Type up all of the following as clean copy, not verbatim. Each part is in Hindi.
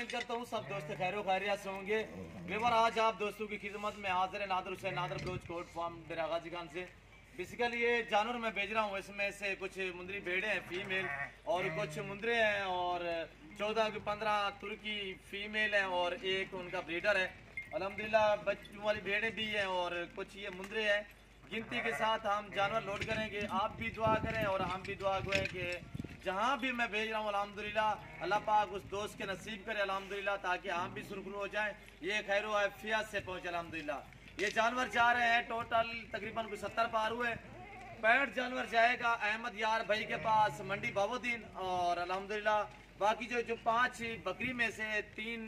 उम्मीद करता हूँ सब दोस्त खैरो खैरियत से होंगे। मेवर आज आप दोस्तों की खिदमत में हाजिर है नादर हुसैन नादर बलोच कोट फार्म डेरा गाजी खान से। बेसिकली ये जानवर मैं बेच रहा हूँ, इसमें से कुछ मुंदरी भेड़े हैं फीमेल और कुछ मुंदरे हैं और 14 की 15 तुर्की फीमेल हैं और एक उनका ब्रीडर है। अल्हम्दुलिल्लाह बच्चों वाली भेड़े भी हैं और कुछ ये मुंदरे हैं। गिनती के साथ हम जानवर लोड करेंगे। आप भी दुआ करें और हम भी दुआ करें कि जहाँ भी मैं भेज रहा हूँ अल्हम्दुलिल्लाह अल्लाह पाक उस दोस्त के नसीब करे अल्हम्दुलिल्लाह, ताकि हम भी सुरखरू हो जाएं। ये खैरो आफियत से पहुँचे अल्हम्दुलिल्लाह। ये जानवर जा रहे हैं टोटल तकरीबन कुछ 70 पार हुए। 65 जानवर जाएगा अहमद यार भाई के पास मंडी बाबुद्दीन और अल्हम्दुलिल्लाह बाकी जो 5 बकरी में से 3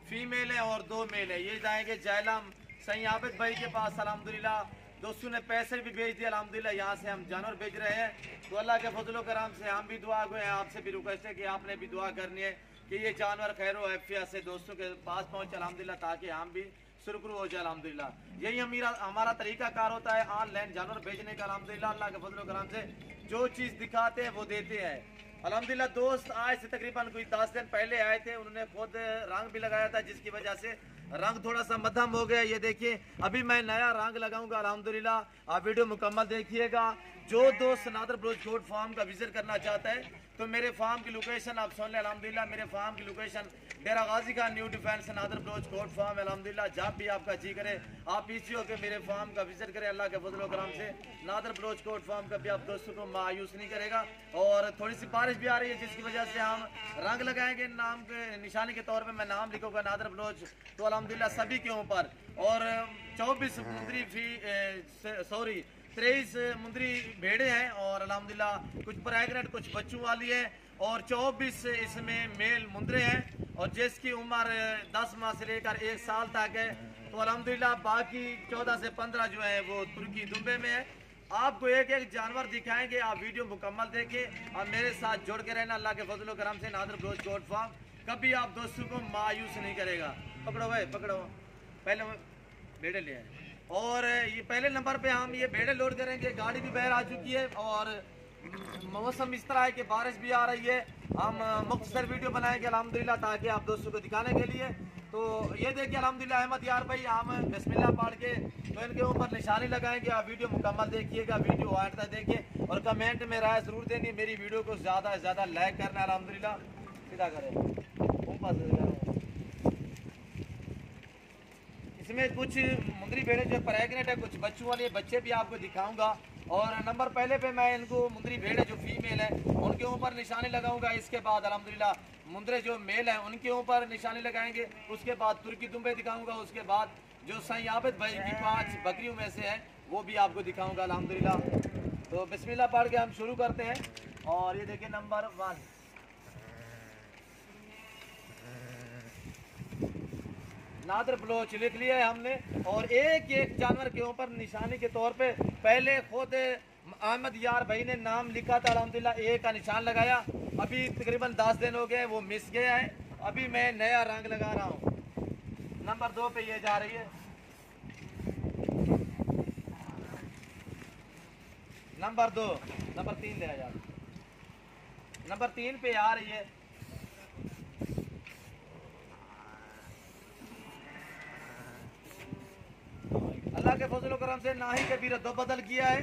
फीमेल है और 2 मेल है ये जाएंगे जैलम सही आबिद भाई के पास अल्हम्दुलिल्लाह। दोस्तों ने पैसे भी भेज दिए अल्हम्दुलिल्लाह, यहाँ से हम जानवर भेज रहे हैं। तो अल्लाह के फजलो करम से हम भी दुआ गए हैं, आपसे भी रिक्वेस्ट है कि आपने भी दुआ करनी है कि ये जानवर खैर आफियत से दोस्तों के पास पहुँचे अल्हम्दुलिल्लाह, ताकि हम भी शुक्र हो जाए अल्हम्दुलिल्लाह। यही हमारा तरीका कार होता है ऑनलाइन जानवर भेजने का अल्हम्दुलिल्लाह। अल्लाह के फजलो करम से जो चीज़ दिखाते हैं वो देते हैं अल्हम्दुलिल्लाह। दोस्त आज से तकरीबन कोई 10 दिन पहले आए थे, उन्होंने खुद रंग भी लगाया था जिसकी वजह से रंग थोड़ा सा मध्यम हो गया। ये देखिए अभी मैं नया रंग लगाऊंगा अल्हम्दुलिल्लाह। आप वीडियो मुकम्मल देखिएगा। जो दोस्त नादर बलोच गोट फार्म का विजिट करना चाहता है तो मेरे फार्म की लोकेशन आप सुन लें अल्हम्दुलिल्लाह। मेरे फार्म की location Dera Ghazi Khan new defence Nadir Baloch goat farm अल्हम्दुलिल्लाह। जब भी आपका जी करे आप इसी हो के मेरे फार्म का विजिट करें। अल्लाह के फजल करम से नादर बलोच गोट फार्म का भी आप दोस्तों को मायूस नहीं करेगा। और थोड़ी सी बारिश भी आ रही है जिसकी वजह से हम रंग लगाएंगे। नाम के निशानी के तौर पर मैं नाम लिखूंगा नादर बलोच तो अल्हम्दुलिल्लाह सभी के ऊपर। और 24 मुंदरी 23 मुंदरी भेड़े हैं और अल्हम्दुलिल्लाह कुछ प्रेग्नेंट कुछ बच्चों वाली है और 24 इसमें मेल मुंदरे हैं और जिसकी उम्र 10 माह से लेकर 1 साल तक है। तो अल्हम्दुलिल्लाह बाकी 14 से 15 जो है वो तुर्की दुबे में है। आपको एक एक जानवर दिखाएंगे, आप वीडियो मुकम्मल देखें और मेरे साथ जुड़ के रहना। अल्लाह के फजल करम से नादर बलोच गोट फार्म कभी आप दोस्तों को मायूस नहीं करेगा। पकड़ो भाई पकड़ो, पहले भेड़े ले आए और ये पहले नंबर पे हम ये भेड़े लोड करेंगे। गाड़ी भी बाहर आ चुकी है और मौसम इस तरह है कि बारिश भी आ रही है। हम मुख्तसर वीडियो बनाएंगे अल्हम्दुलिल्लाह ताकि आप दोस्तों को दिखाने के लिए। तो ये देखिए अल्हम्दुलिल्लाह अहमद यार भाई हम बिस्मिल्लाह पढ़ के तो इनके ऊपर निशानी लगाएंगे। आप वीडियो मुकम्मल देखिएगा, वीडियो आखिर तक देखिए और कमेंट में राय जरूर देनी। मेरी वीडियो को ज़्यादा से ज़्यादा लाइक करना अल्हम्दुलिल्लाह। सीधा करें इसमें कुछ मुंदरी भेड़े जो प्रेग्नेंट है कुछ बच्चों वाले बच्चे भी आपको दिखाऊंगा। और नंबर पहले पे मैं इनको मुंदरी भेड़े जो फीमेल है उनके ऊपर निशानी लगाऊंगा। इसके बाद अल्हम्दुलिल्लाह मुंदरे जो मेल है उनके ऊपर निशानी लगाएंगे। उसके बाद तुर्की दुम्बे दिखाऊंगा। उसके बाद जो सही आबिद भाई की 5 बकरियों में से है वो भी आपको दिखाऊंगा अल्हम्दुलिल्लाह। तो बिस्मिल्लाह पढ़ के हम शुरू करते हैं। और ये देखिए नंबर 1 नादर बलोच लिख लिया है हमने और एक एक जानवर के ऊपर निशानी के तौर पे पहले खुद अहमद यार भाई ने नाम लिखा था अल्हम्दुलिल्लाह, एक का निशान लगाया। अभी तकरीबन 10 दिन हो गए वो मिस गया है। अभी मैं नया रंग लगा रहा हूँ। नंबर 2 पे ये जा रही है, नंबर 2 नंबर 3 ले जा, नंबर 3 पे आ रही है। अल्लाह के फजल करम से ना ही कभी रद्द बदल किया है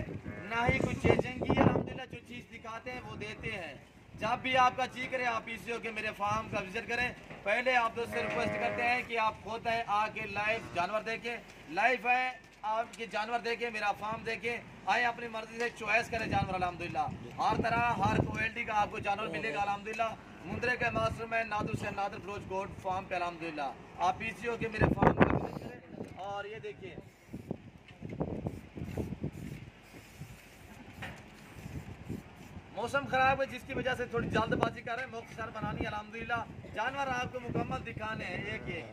ना ही कुछ चेंजिंग की है। अल्हम्दुलिल्लाह जो चीज़ दिखाते हैं वो देते हैं। जब भी आपका जी करे आप इसी होकर मेरे फार्म का विजिट करें। पहले आप दोस्त से रिक्वेस्ट करते हैं कि आप खुद है आके लाइव जानवर देखें। लाइव है आपके जानवर देखें, मेरा फार्म देखें, आए अपनी मर्जी से चॉइस करें जानवर। अल्हम्दुलिल्लाह हर तरह हर क्वालिटी का आपको जानवर मिलेगा अल्हम्दुलिल्लाह। मुंदरे के मास्टर में नादर से नादर बलोच गोट फार्म पे अल्हम्दुलिल्लाह आप इसी होकर मेरे फार्म का विजिट करें। और ये देखिए मौसम खराब है जिसकी वजह से थोड़ी जल्दबाजी कर रहे हैं, मुख्तसर बनानी अल्हम्दुलिल्लाह। जानवर आपको मुकम्मल दिखाने हैं एक एक।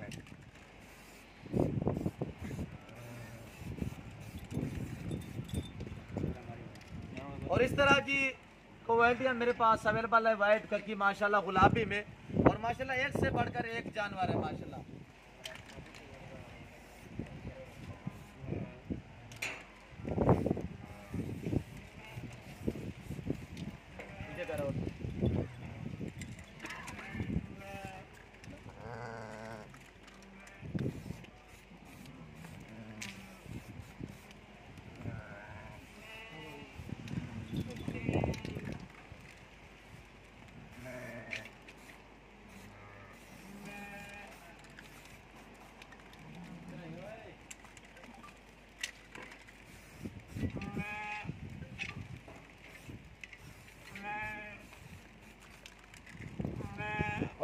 और इस तरह की क्वालिटियाँ मेरे पास अवेलेबल है वाइट ककी माशाल्लाह गुलाबी में। और माशाल्लाह एक से बढ़कर एक जानवर है माशाल्लाह।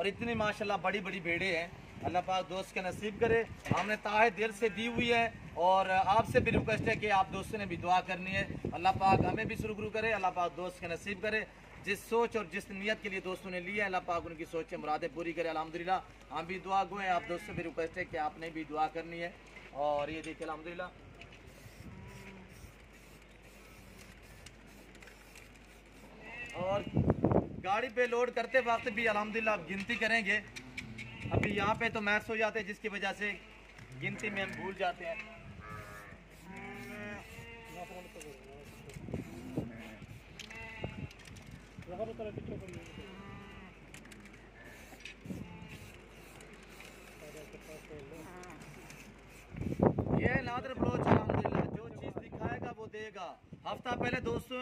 और इतनी माशाल्लाह बड़ी बड़ी भेड़े हैं। अल्लाह पाक दोस्त के नसीब करे, हमने ताहे दिल से दी हुई है और आपसे भी रिक्वेस्ट है कि आप दोस्तों ने भी दुआ करनी है। अल्लाह पाक हमें भी शुरू करे, अल्लाह पाक दोस्त के नसीब करे। जिस सोच और जिस नियत के लिए दोस्तों ने ली है, अल्लाह पाक उनकी सोच मुरादें पूरी करे अल्हम्दुलिल्लाह। हम भी दुआ गो हैं, आप दोस्तों से भी रिक्वेस्ट है कि आपने भी दुआ करनी है। और ये देखिए अल्हम्दुलिल्लाह और गाड़ी पे लोड करते वक्त भी अल्हम्दुलिल्लाह गिनती करेंगे। अभी यहाँ पे तो मैथ्स हो जाते हैं जिसकी वजह से गिनती में हम भूल जाते हैं। ये नादर बलोच अल्हम्दुलिल्लाह जो चीज़ दिखाएगा वो देगा। हफ्ता पहले दोस्तों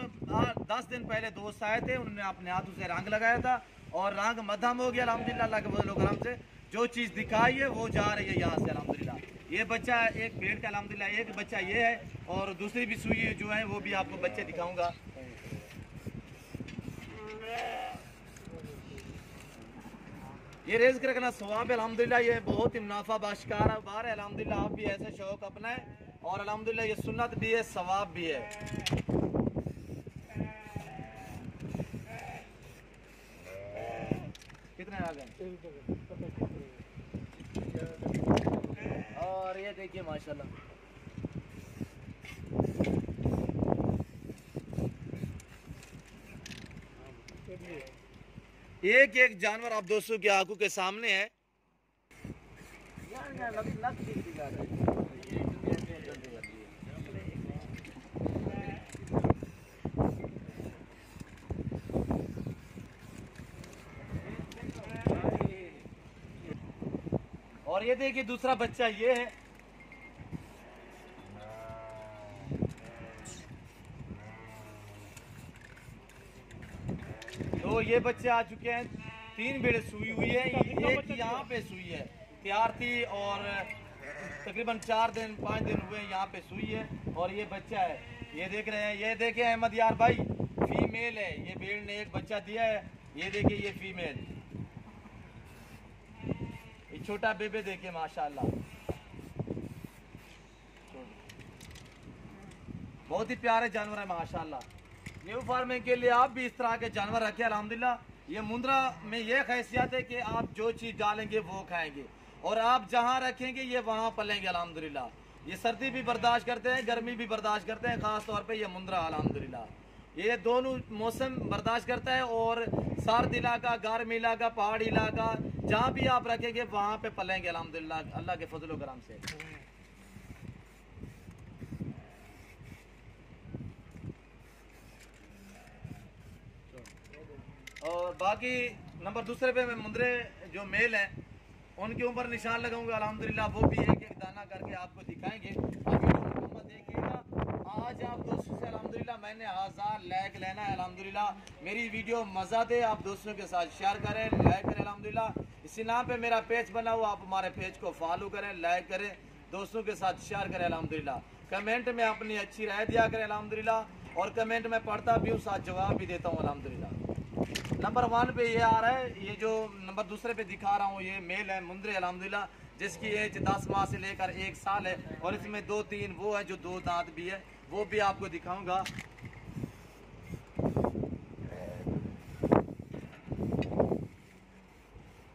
10 दिन पहले दोस्त आए थे, उन्होंने अपने हाथों से रंग लगाया था और रंग मध्यम हो गया अल्हम्दुलिल्लाह। अल्लाह के फजल करम से जो चीज़ दिखाई है वो जा रही है यहाँ से अल्हम्दुलिल्लाह। ये बच्चा एक भेड़ का अल्हम्दुलिल्लाह, एक बच्चा ये है और दूसरी भी सुई जो है वो भी आपको बच्चे दिखाऊंगा। ये रिज़्क़ रखना सवाब है अल्हम्दुलिल्लाह, ये बहुत ही मुनाफा बाशिकार बार है अल्हम्दुलिल्लाह। आप भी ऐसे शौक अपनाएं और अल्हम्दुलिल्लाह ये सुन्नत भी है, सवाब भी है। कितने आ गए? और ये देखिए माशाल्लाह एक एक जानवर आप दोस्तों की आंखों के सामने है। और ये देखिए दूसरा बच्चा ये है। तो ये बच्चे आ चुके हैं, 3 भेड़े सुई हुई है, एक यहाँ पे सुई है, तैयार थी और तकरीबन 4 दिन 5 दिन हुए यहाँ पे सुई है। और ये बच्चा है, ये देख रहे हैं, ये देखे अहमद यार भाई, फीमेल है। ये भेड़ ने एक बच्चा दिया है, ये देखिए ये फीमेल, ये छोटा बेबे देखिए माशाल्लाह, बहुत ही प्यारे जानवर है माशाल्लाह। न्यू फार्मिंग के लिए आप भी इस तरह के जानवर रखें अल्हम्दुलिल्लाह। ये मुंद्रा में ये खैसियत है कि आप जो चीज़ डालेंगे वो खाएंगे और आप जहाँ रखेंगे ये वहाँ पलेंगे अल्हम्दुलिल्लाह। ये सर्दी भी बर्दाश्त करते हैं, गर्मी भी बर्दाश्त करते हैं, ख़ास तौर पे ये मुंद्रा अल्हम्दुलिल्लाह ये दोनों मौसम बर्दाश्त करता है। और सर्द इलाका, गर्म इलाका, पहाड़ी इलाका, जहाँ भी आप रखेंगे वहाँ पे पलेंगे अल्हम्दुलिल्लाह अल्लाह के फजल करम से। और बाकी नंबर दूसरे पे मैं मुंद्रे जो मेल हैं उनके ऊपर निशान लगाऊंगा अल्हम्दुलिल्लाह, वो भी एक एक दाना करके आपको दिखाएंगे। आप वीडियो मुकम्मल देखिएगा। आज आप दोस्तों से अल्हम्दुलिल्लाह मैंने 1000 लाइक लेना है अल्हम्दुलिल्लाह। मेरी वीडियो मज़ा दे, आप दोस्तों के साथ शेयर करें, लाइक करें अल्हम्दुलिल्लाह। इसी नाम पे मेरा पेज बना हुआ, आप हमारे पेज को फॉलो करें, लाइक करें, दोस्तों के साथ शेयर करें अल्हम्दुलिल्लाह। कमेंट में अपनी अच्छी राय दिया करें अल्हम्दुलिल्लाह और कमेंट में पढ़ता भी हूँ, साथ जवाब भी देता हूँ अल्हम्दुलिल्लाह। नंबर 1 पे ये आ रहा है, ये जो नंबर दूसरे पे दिखा रहा हूँ ये मेल है मुंद्रे अल्हम्दुलिल्लाह, जिसकी एज 10 माह से लेकर 1 साल है और इसमें 2-3 वो है जो 2 दांत भी है, वो भी आपको दिखाऊंगा।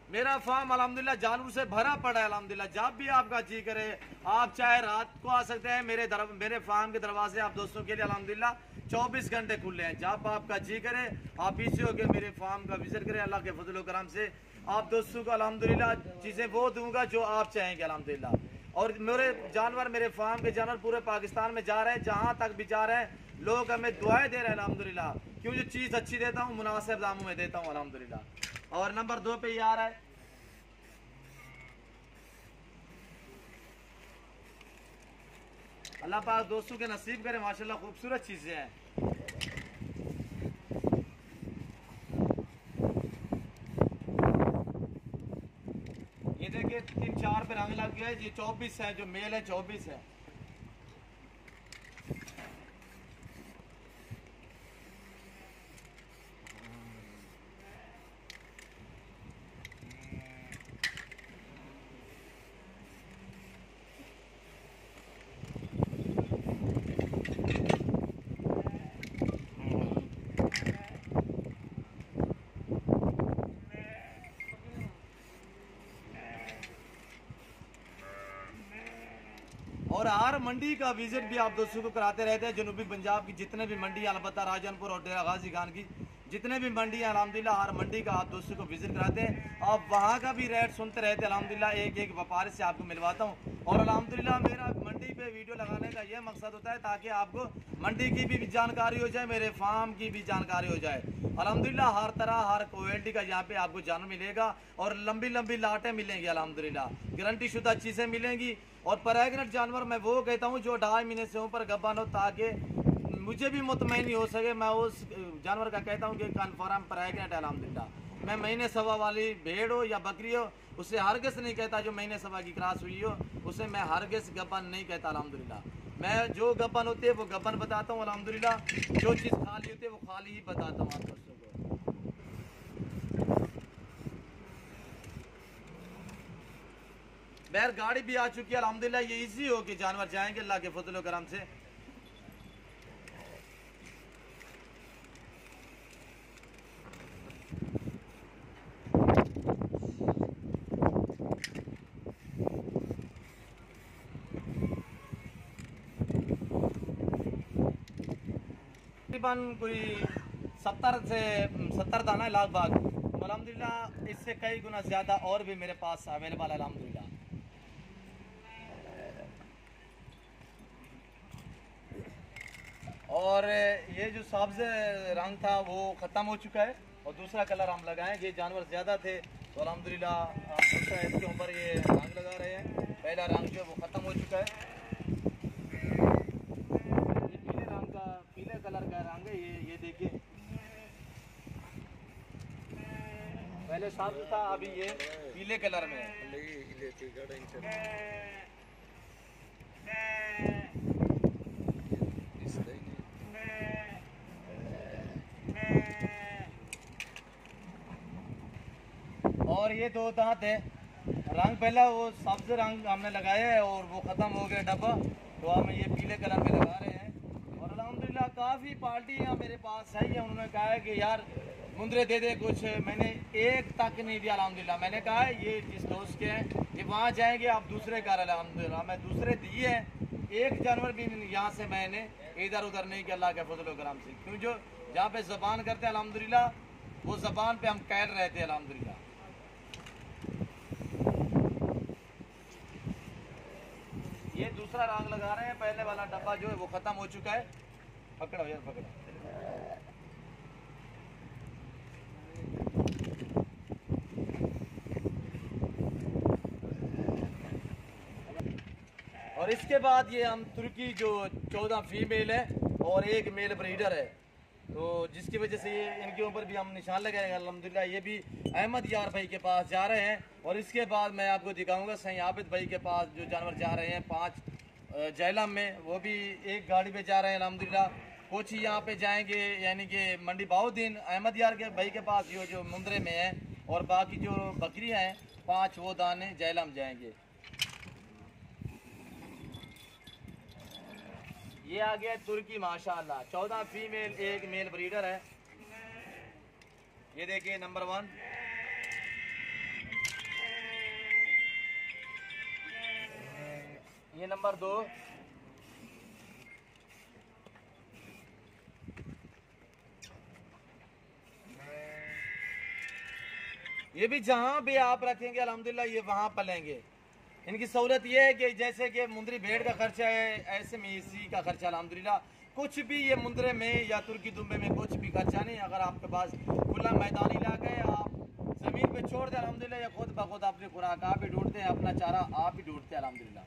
मेरा फार्म अल्हम्दुलिल्लाह जानवर से भरा पड़ा है अल्हम्दुलिल्लाह। जब भी आपका जी करे आप चाहे रात को आ सकते हैं। मेरे फार्म के दरवाजे आप दोस्तों के लिए अल्हम्दुलिल्लाह 24 घंटे खुले हैं। जब आपका जी करे आप इसी होकर मेरे फार्म का विजिट करें। अल्लाह के फजल करम से आप दोस्तों को अल्हम्दुलिल्लाह चीज़ें वो दूंगा जो आप चाहेंगे अल्हम्दुलिल्लाह। और मेरे जानवर, मेरे फार्म के जानवर पूरे पाकिस्तान में जा रहे हैं, जहाँ तक भी जा रहे हैं लोग हमें दुआएं दे रहे हैं अल्हम्दुलिल्लाह, क्यों जो चीज़ अच्छी देता हूँ मुनासिब दामों में देता हूँ अल्हम्दुलिल्लाह। और नंबर 2 पे ये आ रहा है, अल्लाह पाक दोस्तों के नसीब करे माशाल्लाह खूबसूरत चीज़ें हैं। ये देखिए 3-4 पे रंग लग गया है। ये 24 है, जो मेल है 24 है। और हर मंडी का विजिट भी आप दोस्तों को कराते रहते हैं। जनूबी पंजाब की जितने भी मंडी, अलबत्ता राजनपुर और डेरा गाजी खान की जितने भी मंडी हैं अल्हम्दुलिल्लाह, हर मंडी का आप दोस्तों को विजिट कराते हैं। आप वहाँ का भी रेट सुनते रहते हैं अल्हम्दुलिल्लाह। एक एक व्यापारी से आपको मिलवाता हूँ। और अल्हम्दुलिल्लाह मेरा मंडी पे वीडियो लगाने का ये मकसद होता है ताकि आपको मंडी की भी जानकारी हो जाए, मेरे फार्म की भी जानकारी हो जाए। अल्हम्दुलिल्लाह हर तरह हर क्वालिटी का यहाँ पे आपको जानवर मिलेगा और लंबी लंबी लाटें मिलेंगी अल्हम्दुलिल्लाह, गारंटी शुदा चीज़ें मिलेंगी। और प्रेग्नेंट जानवर मैं वो कहता हूँ जो 2.5 महीने से ऊपर गब्बान हो, ताकि मुझे भी मुतमईन हो सके। मैं उस जानवर का कहता हूँ कि कन्फर्म प्रेग्नेंट है अल्हम्दुलिल्लाह। मैं महीने सवा वाली भेड़ हो या बकरी हो, उसे हरगिज़ नहीं कहता जो महीने सवा की क्रॉस हुई हो, उसे मैं हरगिज़ गब्बन नहीं कहता अल्हम्दुलिल्लाह। मैं जो गब्बन होती है वो गब्बन बताता हूँ अल्हम्दुलिल्लाह। जो चीज़ खाली होती है वो खाली ही बताता हूँ आप दोस्तों को। बैर गाड़ी भी आ चुकी है अल्हम्दुलिल्लाह। ये इजी हो कि जानवर जाएंगे अल्लाह के फजल करम से। तकरीबन कोई 70 दाना है लाख बाग अल्हम्दुलिल्लाह। इससे कई गुना ज़्यादा और भी मेरे पास अवेलेबल है अल्हम्दुलिल्लाह। और ये जो सब्ज रंग था वो ख़त्म हो चुका है और दूसरा कलर हम लगाएं। ये जानवर ज़्यादा थे तो अल्हम्दुलिल्लाह हम दूसरा इसके ऊपर ये रंग लगा रहे हैं। पहला रंग जो है वो ख़त्म हो चुका है। ये पीले कलर का रंग है। ये देखिए, पहले सब्ज था, अभी ये पीले कलर में है। और ये 2 दांत है। रंग पहला वो सब्ज रंग हमने लगाया है और वो ख़त्म हो गया डब्बा, तो हम ये पीले कलर में लगा रहे हैं। और अल्हम्दुलिल्लाह काफ़ी पार्टियाँ मेरे पास आई है, उन्होंने कहा है कि यार मुंदरे दे दे कुछ। मैंने एक तक नहीं दिया अल्हम्दुलिल्लाह। मैंने कहा है ये जिस दोस्त के हैं ये वहाँ जाएंगे, आप दूसरे का अल्हम्दुलिल्लाह मैं दूसरे दिए हैं। एक जानवर भी यहाँ से मैंने इधर उधर नहीं किया अल्लाह के फजल करम से, क्यों जो जहाँ पे ज़बान करते हैं अल्हम्दुलिल्लाह वो ज़बान पे हम कैद रहते हैं अल्हम्दुलिल्लाह। ये दूसरा रंग लगा रहे हैं। पहले वाला डब्बा जो है वो ख़त्म हो चुका है। पकड़ो यार पकड़ो। और इसके बाद ये हम तुर्की जो 14 फीमेल है और एक मेल ब्रीडर है, तो जिसकी वजह से ये इनके ऊपर भी हम निशान लगाएंगे अल्हम्दुलिल्लाह। ये भी अहमद यार भाई के पास जा रहे हैं। और इसके बाद मैं आपको दिखाऊंगा सही आबिद भाई के पास जो जानवर जा रहे हैं 5 जैलम में, वो भी एक गाड़ी पे जा रहे हैं अल्हम्दुलिल्लाह। कुछ यहाँ पे जाएंगे यानी कि मंडी बाउद्दीन अहमद यार के भाई के पास जो मुंद्रे में है, और बाकी जो बकरियाँ हैं 5 वो दाने जैलम जाएंगे। ये आ गया तुर्की माशाल्लाह, 14 फीमेल एक मेल ब्रीडर है। ये देखिए नंबर 1। ये नंबर 2। ये भी जहां भी आप रखेंगे अल्हम्दुलिल्लाह ये वहां पलेंगे। इनकी सहूलत ये है कि जैसे कि मुंदरी भेड़ का खर्चा है, ऐसे में इसी का खर्चा अल्हम्दुलिल्लाह। कुछ भी ये मुंदरे में या तुर्की दुम्बे में कुछ भी खर्चा नहीं। अगर आपके पास खुला मैदानी इलाका है, आप ज़मीन पे छोड़ दें अल्हम्दुलिल्लाह, या खुद ब खुद अपनी खुराक आप ही ढूंढते हैं, अपना चारा आप ही ढूंढते हैं अल्हम्दुलिल्लाह।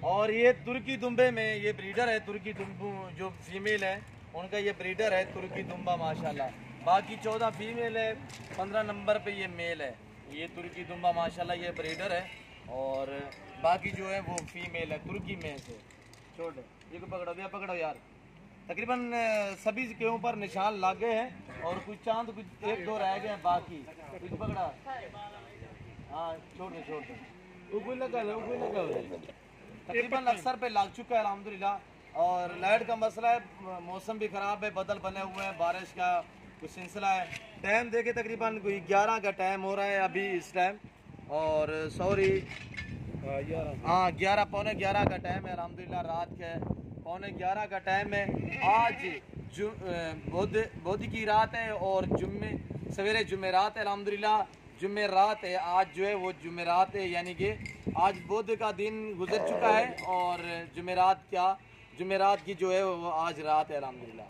और ये तुर्की दुम्बे में ये ब्रीडर है। तुर्की दुम्बू जो फीमेल है उनका ये ब्रीडर है तुर्की दुम्बा माशाल्लाह। बाकी 14 फीमेल है, 15 नंबर पे ये मेल है। ये तुर्की दुम्बा माशाल्लाह ये ब्रीडर है, और बाकी जो है वो फीमेल है तुर्की में से। छोड़ ये को पकड़ो भैया, पकड़ो यार। तकरीबन सभी के ऊपर निशान लग गए हैं और कुछ चांद कुछ एक दो रह गए हैं बाकी। कुछ पकड़ा, हाँ छोड़ दे तकरीबन अक्सर पे लग चुका है अल्हम्दुलिल्लाह। और लाइट का मसला है, मौसम भी ख़राब है, बदल बने हुए हैं, बारिश का कुछ सिलसिला है। टाइम देखे तकरीबन कोई 11 का टाइम हो रहा है अभी इस टाइम, और सॉरी हाँ 11 पौने 11 का टाइम है अल्हम्दुलिल्लाह। रात के पौने 11 का टाइम है। आज बुध की रात है और जुम्मे सवेरे जुमेरात है अल्हम्दुलिल्लाह। जुमेरात है आज, जो है वो जुमेरात है, यानी कि आज बुध का दिन गुजर चुका है और जुमेरात की जो है वो आज रात है अल्हम्दुलिल्लाह।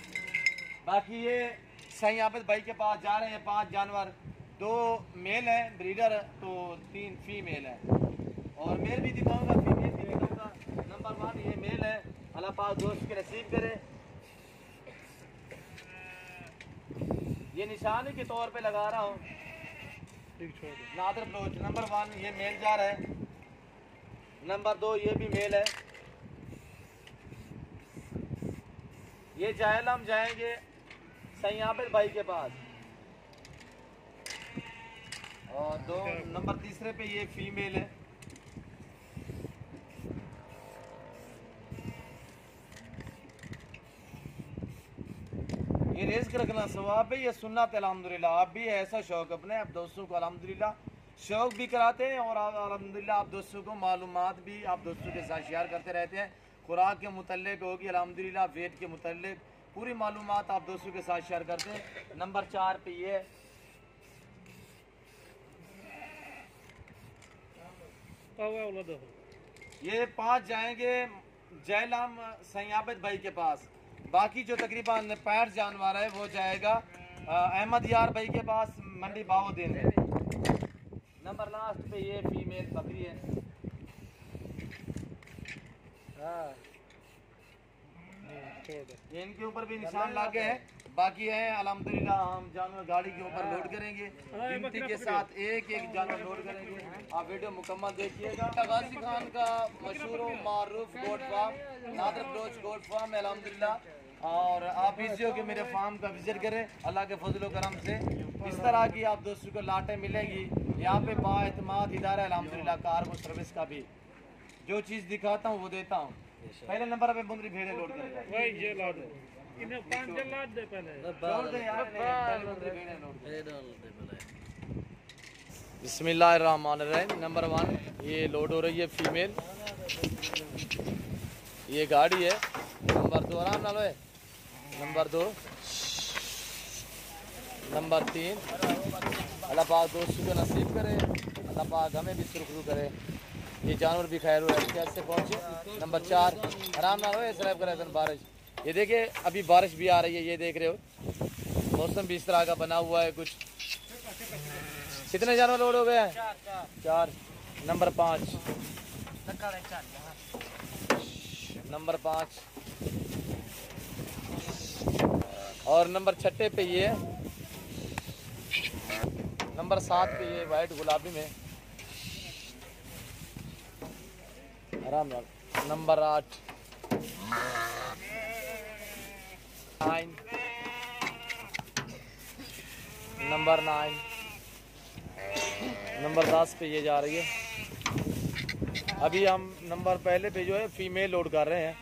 बाकी ये सही आबिद भाई के पास जा रहे हैं 5 जानवर, 2 मेल हैं ब्रीडर, तो 3 फीमेल है। और मेल भी दिखाऊंगा, फीमेल भी दिखाऊंगा। नंबर 1 ये मेल है, अल्लाह पाक दोस्त के नसीब करे। ये निशानी के तौर पे लगा रहा हूँ नादर ब्लोच। नंबर 1 ये मेल जा रहा है। नंबर 2 ये भी मेल है। ये जायल हम जाएंगे सही आबिद भाई के पास। और 2 नंबर तीसरे पे ये फीमेल है। ये रिस्क रखना सवाब है, ये सुन्नत है अल्हम्दुलिल्लाह। आप भी ऐसा शौक अपने आप दोस्तों को अल्हम्दुलिल्लाह शौक भी कराते हैं और अल्हम्दुलिल्लाह आप दोस्तों को मालूमात भी आप दोस्तों के साथ शेयर करते रहते हैं। खुराक के मुतल्लिक होगी अल्हम्दुलिल्लाह, वेट के मुतल्लिक पूरी मालूमात आप दोस्तों के साथ शेयर करते हैं। नंबर 4 पे ये 5 जाएंगे जयलाम सैयाबद भाई के पास। बाकी जो तकरीबन 65 जानवर है वो जाएगा अहमद यार भाई के पास मंडी बाउद्दीन है। नंबर लास्ट पे ये फीमेल बकरी है। हाँ ये इनके ऊपर भी निशान लागे हैं। बाकी है अल्हम्दुलिल्लाह हम जानवर गाड़ी के ऊपर लोड करेंगे, गिनती के साथ एक एक जानवर लोड करेंगे। आप वीडियो मुकम्मल देखिएगा। गाजी खान का मशहूर मारूफ goat farm Nadir Baloch goat farm है अल्हम्दुलिल्लाह। और आप इसी हो कि मेरे फार्म का विजिट करें। अल्लाह के फजल करम से इस तरह की आप दोस्तों को लाटें मिलेगी। यहाँ पे बाएतमाद इदारा है अल्हम्दुलिल्लाह। कार्गो सर्विस का भी जो चीज़ दिखाता हूँ वो देता हूँ। पहले नंबर पे मुंदरी भेड़े लोड करेगा। बिस्मिल्लाहिर्रहमानिर्रहीम। नंबर 1 ये लोड हो रही है फीमेल, ये गाड़ी है। नंबर 2 आराम ना लो है। नंबर 2 नंबर 3 अल्लाह पाक दोस्तों को नसीब करे, अल्लाह पाक हमें भी सुरखरू करे, ये जानवर भी खैर कैसे पहुँचे। नंबर 4 आराम ना हो सराब करे बारिश। ये देखिए अभी बारिश भी आ रही है, ये देख रहे हो मौसम भी इस तरह का बना हुआ है कुछ। कितने जानवर लोड हो गए हैं? 4। नंबर 5 नंबर 5 और नंबर 6 पे ये, नंबर 7 पे ये वाइट गुलाबी में आराम नाल। नंबर 8 9 नंबर 9 नंबर 10 पे ये जा रही है। अभी हम नंबर पहले पे जो है फीमेल लोड कर रहे हैं।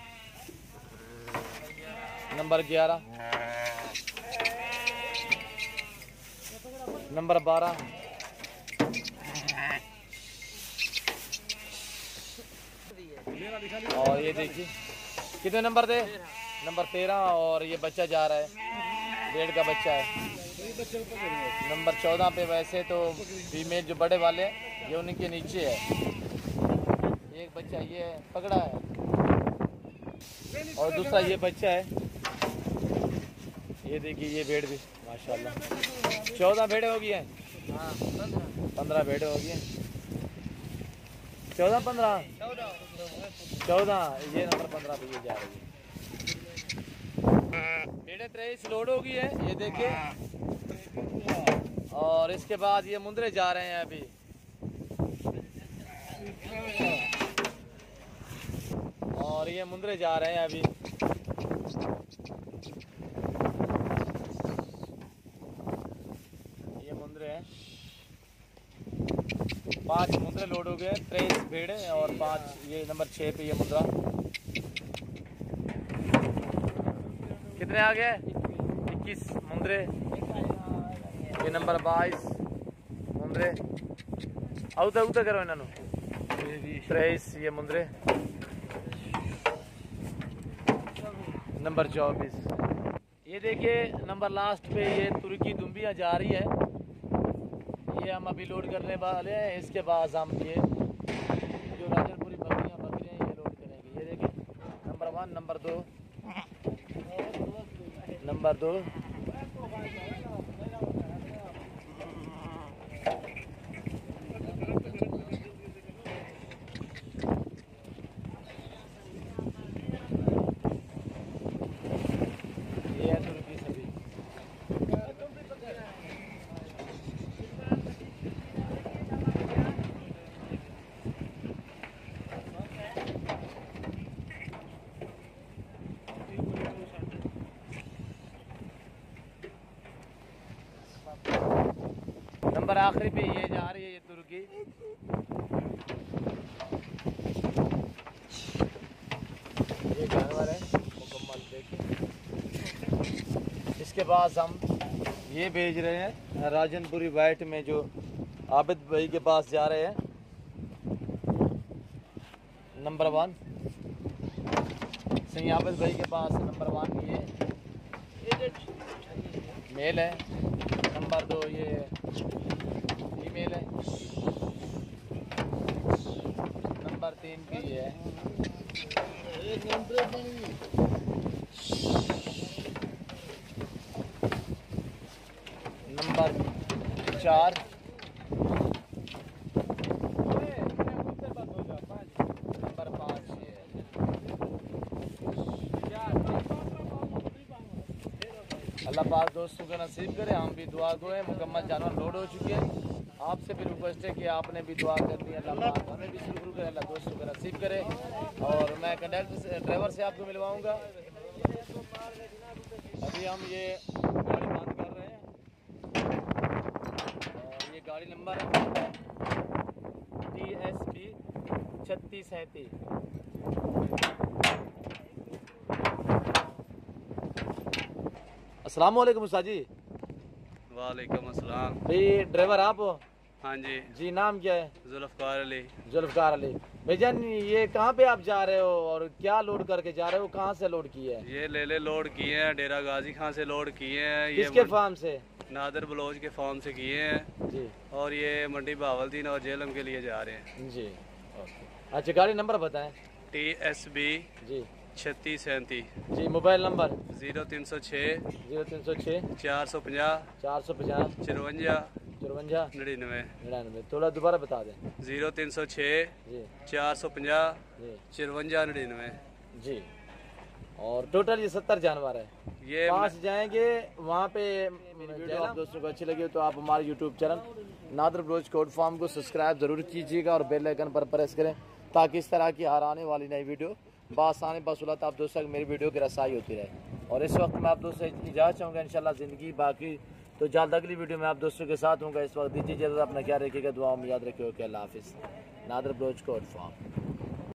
नंबर 11 नंबर 12 और ये देखिए कितने नंबर थे? नंबर 13 और ये बच्चा जा रहा है, डेढ़ का बच्चा है। नंबर 14 पे वैसे तो फीमेल जो बड़े वाले हैं ये उनके नीचे है। एक बच्चा ये पकड़ा है और दूसरा ये बच्चा है। ये देखिए ये भेड़ भी माशाल्लाह 14 भेड़े हो गई हैं। 15 भेड़े हो गई हैं। 14 ये नंबर 15 पे ये जा रही है। भेड़े 23 लोड हो गई है ये देखिए। और इसके बाद ये मुंदरे जा रहे हैं अभी। और ये मुंदरे जा रहे हैं अभी। हैं। 5 मुंदरे लोड हो गए, 23 भेड़े और 5 ये नंबर 6 पे ये मुंदरा। कितने आ गए? 21 मुंदरे। ये नंबर 22 मुंदरे। आउता उता करो इन्हों 23 ये मुंदरे। नंबर 24 ये देखिए नंबर लास्ट पे ये तुर्की दुम्बियाँ जा रही है। ये हम अभी लोड करने वाले हैं। इसके बाद हम ये जो राजनपुरी बकरियाँ ये लोड करेंगे। ये देखिए नंबर 1 नंबर 2 नंबर 2 ये है तुर्की सभी। नंबर आखिरी पे ये जा रही है ये तुर्की। ये जानवर है मुकम्मल देखिए। इसके बाद हम ये भेज रहे हैं राजनपुरी वाइट में जो आबिद भाई के पास जा रहे हैं। नंबर 1 सिंह आबिद भाई के पास नंबर 1 ये मेल है। नंबर 2 ये फीमेल है। नंबर 3 भी है। नंबर 4 नंबर 5 ये अल्लाह पाक दोस्तों का नसीब करे। हम भी दुआ गो है। मुकम्मल जानवर लोड हो चुके हैं। आपसे भी रिक्वेस्ट है कि आपने भी दुआ करनी है। अल्लाह पाक हमें भी शुरू करे, अल्लाह दोस्तों का नसीब करे। और मैं कंडक्टर से ड्राइवर से आपको मिलवाऊंगा। अभी हम ये गाड़ी बंद कर रहे हैं और ये गाड़ी नंबर है TSB 3637। अस्सलाम वालेकुम उस्ताद जी। वालेकुम अस्सलाम। भाई ड्राइवर आप हो? हाँ जी। जी नाम क्या है? जुल्फकार अली। जुल्फकार अली। भाईजान ये कहाँ पे आप जा रहे हो और क्या लोड करके जा रहे हो? कहाँ से लोड किए हैं? ये लेले लोड किए हैं, डेरा गाजी खान से लोड किए हैं। किसके फार्म से? नादर बलोच के फार्म से किए हैं जी। और ये मंडी बहावलदीन और जेलम के लिए जा रहे हैं जी। अच्छा गाड़ी नंबर बताएं। TSB G 3637। जी। Mobile number 0306 0306 450 450 54 54 99। 99। थोड़ा दोबारा बता दें। 0306 जी 450 जी 54 99। जी। और टोटल ये 70 जानवर है। ये पास जाएंगे वहाँ पे। वीडियो आप दोस्तों को अच्छी लगी तो आप हमारे YouTube channel Nadir Baloch code farm को सब्सक्राइब ज़रूर कीजिएगा और बेल आइकन पर प्रेस करें ताकि इस तरह की हर आने वाली नई वीडियो बासानी बसूलत आप दोस्तों तक मेरी वीडियो की रसाई होती रहे। और इस वक्त मैं आप दोस्तों से इजाज़त चाहूँगा इंशाल्लाह ज़िंदगी बाकी तो जल्द अगली वीडियो में आप दोस्तों के साथ हूँगा। इस वक्त दीजिए इजाज़त। अपना ख्याल रखिएगा, दुआ में याद रखिएगा। अल्लाह हाफिज़। Nadir Baloch code farm.